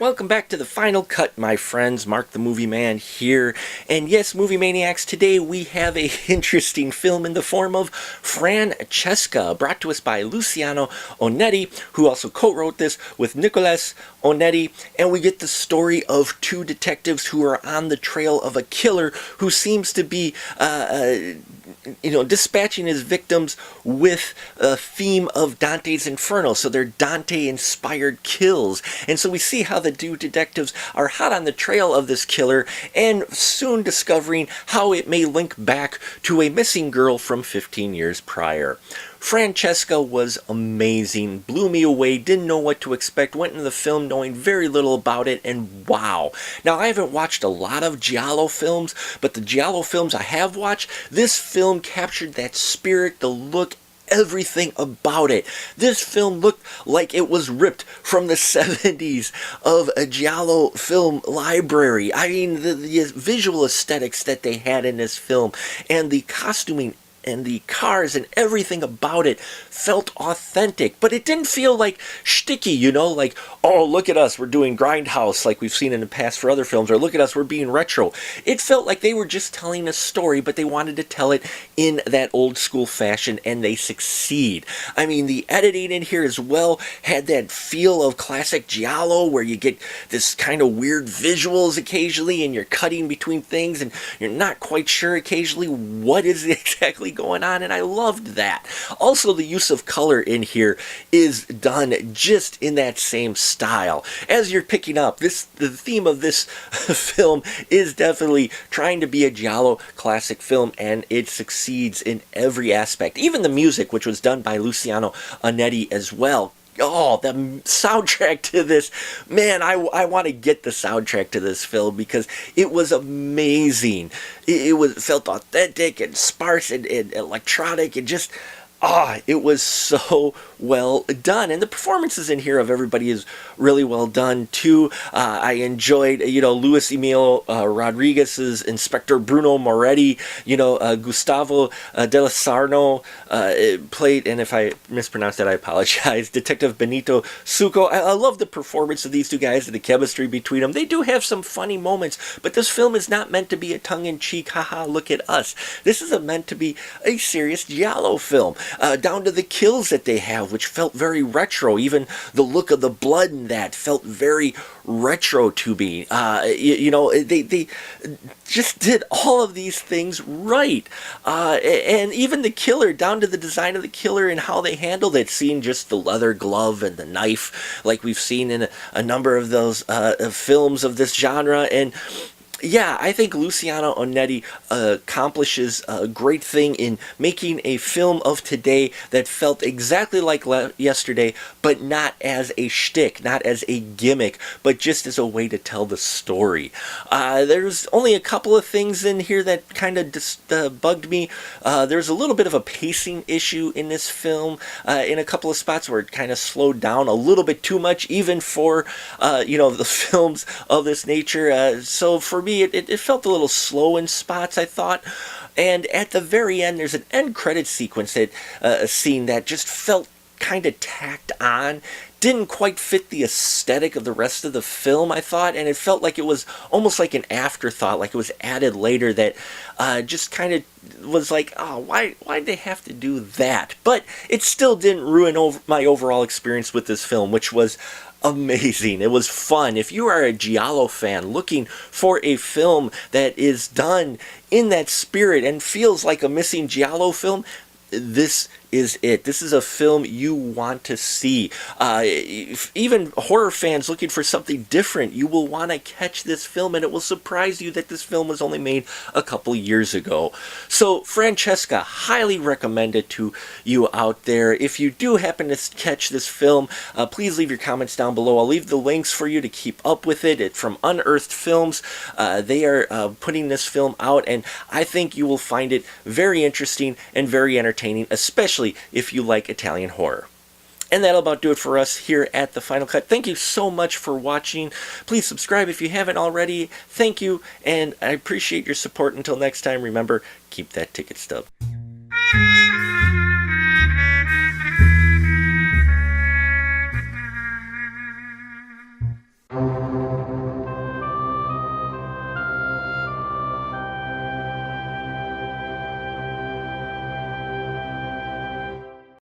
welcome back to the Final Cut, my friends. Mark the Movie Man here. And yes, Movie Maniacs, today we have a interesting film in the form of Francesca, brought to us by Luciano Onetti, who also co-wrote this with Nicolas Onetti. And we get the story of two detectives who are on the trail of a killer who seems to be dispatching his victims with a theme of Dante's Inferno. So they're Dante-inspired kills. And so we see how the two detectives are hot on the trail of this killer and soon discovering how it may link back to a missing girl from 15 years prior. Francesca was amazing, blew me away, didn't know what to expect, went into the film knowing very little about it, and wow. Now, I haven't watched a lot of Giallo films, but the Giallo films I have watched, this film captured that spirit, the look, everything about it. This film looked like it was ripped from the 70s of a Giallo film library. I mean, the visual aesthetics that they had in this film and the costuming and the cars and everything about it felt authentic, but it didn't feel like shticky, like, oh, look at us, we're doing Grindhouse like we've seen in the past for other films, or look at us, we're being retro. It felt like they were just telling a story, but they wanted to tell it in that old school fashion, and they succeed. I mean, the editing in here as well had that feel of classic Giallo, where you get this kind of weird visuals occasionally, and you're cutting between things, and you're not quite sure occasionally what is exactly going on, and I loved that. Also, the use of color in here is done just in that same style. As you're picking up, the theme of this film is definitely trying to be a Giallo classic film, and it succeeds in every aspect. Even the music, which was done by Luciano Onetti as well. Oh, the soundtrack to this, man, I want to get the soundtrack to this film because it was amazing. It felt authentic and sparse and electronic and just, it was so well done. And the performances in here of everybody is really well done, too. I enjoyed, Luis Emilio Rodriguez's Inspector Bruno Moretti, Gustavo de Sarno played, and if I mispronounced that, I apologize, Detective Benito Suco. I love the performance of these two guys and the chemistry between them. They do have some funny moments, but this film is not meant to be a tongue-in-cheek, haha, look at us. This is meant to be a serious Giallo film. Down to the kills that they have, which felt very retro. Even the look of the blood in that felt very retro to me. They just did all of these things right. And even the killer, down to the design of the killer and how they handled it, seeing just the leather glove and the knife like we've seen in a number of those films of this genre. And yeah, I think Luciano Onetti accomplishes a great thing in making a film of today that felt exactly like yesterday, but not as a shtick, not as a gimmick, but just as a way to tell the story. There's only a couple of things in here that kind of bugged me. There's a little bit of a pacing issue in this film, in a couple of spots where it kind of slowed down a little bit too much, even for, the films of this nature. So for me, it felt a little slow in spots, I thought. And at the very end, there's an end credit sequence scene that just felt kind of tacked on. Didn't quite fit the aesthetic of the rest of the film, I thought, and it felt like it was almost like an afterthought, like it was added later, that just kind of was like, why'd they have to do that? But it still didn't ruin my overall experience with this film, which was amazing. It was fun. If you are a Giallo fan looking for a film that is done in that spirit and feels like a missing Giallo film, this is it. This is a film you want to see. Even horror fans looking for something different, you will want to catch this film, and it will surprise you that this film was only made a couple years ago. So, Francesca, highly recommend it to you out there. If you do happen to catch this film, please leave your comments down below. I'll leave the links for you to keep up with it. It's from Unearthed Films. They are putting this film out, and I think you will find it very interesting and very entertaining, especially if you like Italian horror. And that'll about do it for us here at The Final Cut. Thank you so much for watching. Please subscribe if you haven't already. Thank you, and I appreciate your support. Until next time, remember, keep that ticket stub.